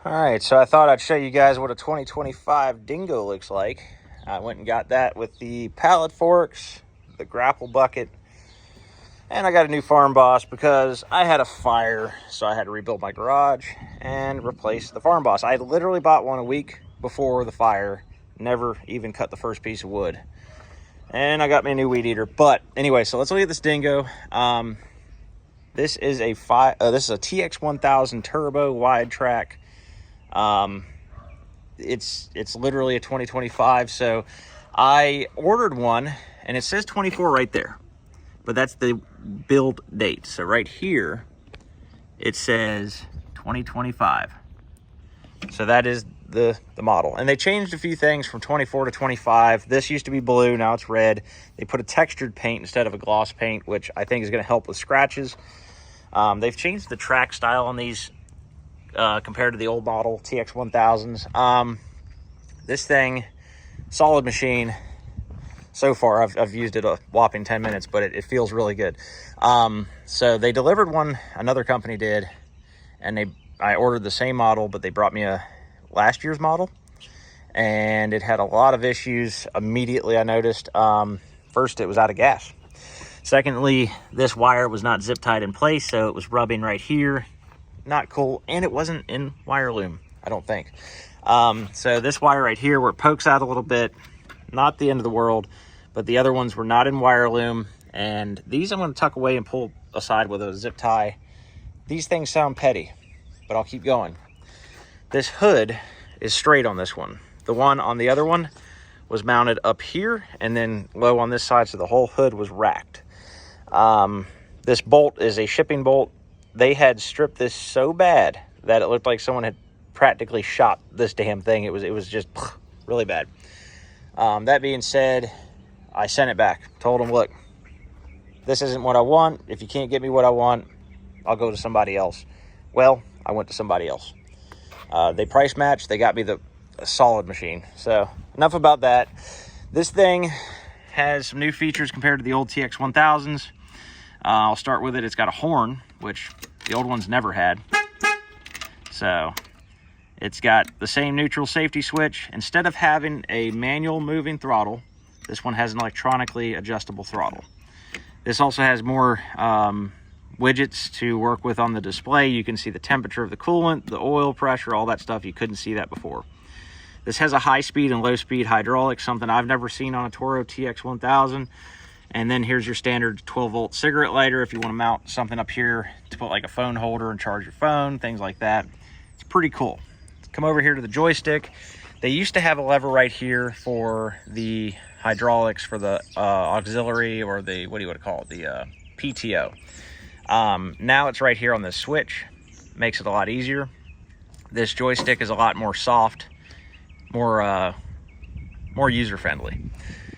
All right, so I thought I'd show you guys what a 2025 Dingo looks like. I went and got that with the pallet forks, the grapple bucket, and I got a new farm boss because I had a fire, so I had to rebuild my garage and replace the farm boss. I literally bought one a week before the fire, never even cut the first piece of wood. And I got me a new weed eater. But anyway, so let's look at this Dingo. This is a tx1000 turbo wide track. It's literally a 2025. So I ordered one and it says 24 right there, but that's the build date. So right here it says 2025. So that is the model. And they changed a few things from 24 to 25. This used to be blue, now it's red. They put a textured paint instead of a gloss paint, which I think is going to help with scratches. They've changed the track style on these compared to the old model tx1000s. This thing, solid machine. So far I've used it a whopping 10 minutes, but it feels really good. So they delivered one, another company did, and I ordered the same model, but they brought me a last year's model, and it had a lot of issues immediately. I noticed first, it was out of gas. Secondly, this wire was not zip tied in place, so it was rubbing right here. Not cool. And it wasn't in wire loom, I don't think. So this wire right here, where it pokes out a little bit, not the end of the world, but the other ones were not in wire loom. And these I'm going to tuck away and pull aside with a zip tie. These things sound petty, but I'll keep going. This hood is straight on this one. The one on the other one was mounted up here and then low on this side, so the whole hood was racked. This bolt is a shipping bolt. They had stripped this so bad that it looked like someone had practically shot this damn thing. It was just really bad. That being said, I sent it back. Told them, look, this isn't what I want. If you can't get me what I want, I'll go to somebody else. Well, I went to somebody else. They price matched. They got me a solid machine. So enough about that. This thing has some new features compared to the old tx1000s. I'll start with it. It's got a horn, which the old ones never had. So it's got the same neutral safety switch. Instead of having a manual moving throttle, this one has an electronically adjustable throttle. This also has more widgets to work with on the display. You can see the temperature of the coolant, the oil pressure, all that stuff. You couldn't see that before. This has a high speed and low speed hydraulic, something I've never seen on a Toro TX1000. And then here's your standard 12-volt cigarette lighter if you want to mount something up here to put like a phone holder and charge your phone, things like that. It's pretty cool. Come over here to the joystick. They used to have a lever right here for the hydraulics, for the auxiliary, or the, what do you want to call it, the PTO. Now it's right here on this switch. Makes it a lot easier. This joystick is a lot more soft, more user-friendly.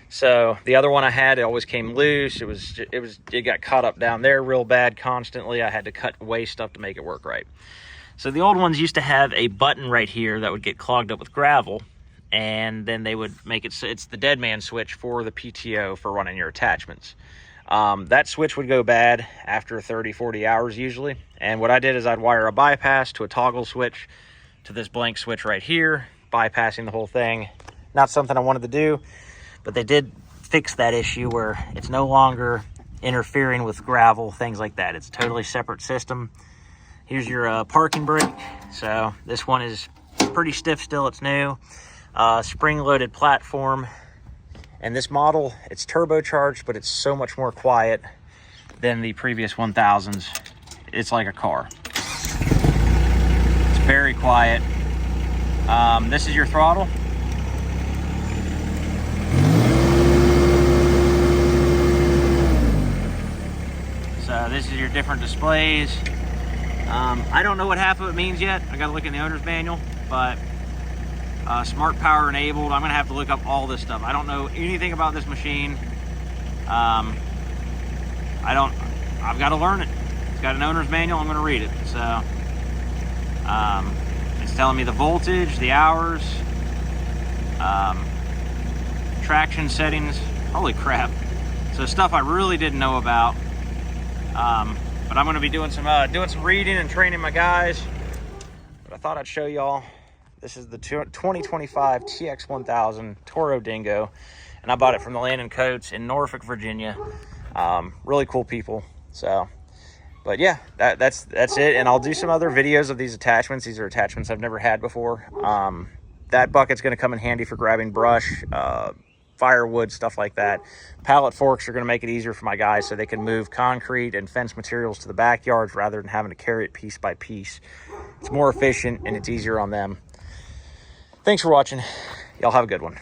So the other one I had, it always came loose. It got caught up down there real bad constantly. I had to cut away stuff to make it work right. So the old ones used to have a button right here that would get clogged up with gravel, and then they would make it so it's the dead man switch for the PTO for running your attachments. That switch would go bad after 30-40 hours usually. And what I did is I'd wire a bypass to a toggle switch to this blank switch right here, bypassing the whole thing. Not something I wanted to do, but they did fix that issue where it's no longer interfering with gravel, things like that. It's a totally separate system. Here's your parking brake. So this one is pretty stiff still, it's new. Spring-loaded platform. And this model, it's turbocharged, but it's so much more quiet than the previous 1000s. It's like a car. It's very quiet. This is your throttle. So this is your different displays. I don't know what half of it means yet. I gotta look in the owner's manual, but smart power enabled. I'm gonna have to look up all this stuff. I don't know anything about this machine. I've got to learn it. It's got an owner's manual. I'm gonna read it. So it's telling me the voltage, the hours, traction settings. Holy crap. So stuff I really didn't know about. But I'm going to be doing some reading and training my guys. But I thought I'd show y'all. This is the 2025 tx1000 Toro Dingo, and I bought it from the Land & Coats in Norfolk, Virginia. Really cool people. So, but yeah, that's it. And I'll do some other videos of these attachments. These are attachments I've never had before. That bucket's going to come in handy for grabbing brush, firewood, stuff like that. Pallet forks are going to make it easier for my guys so they can move concrete and fence materials to the backyards rather than having to carry it piece by piece. It's more efficient and it's easier on them. Thanks for watching. Y'all have a good one.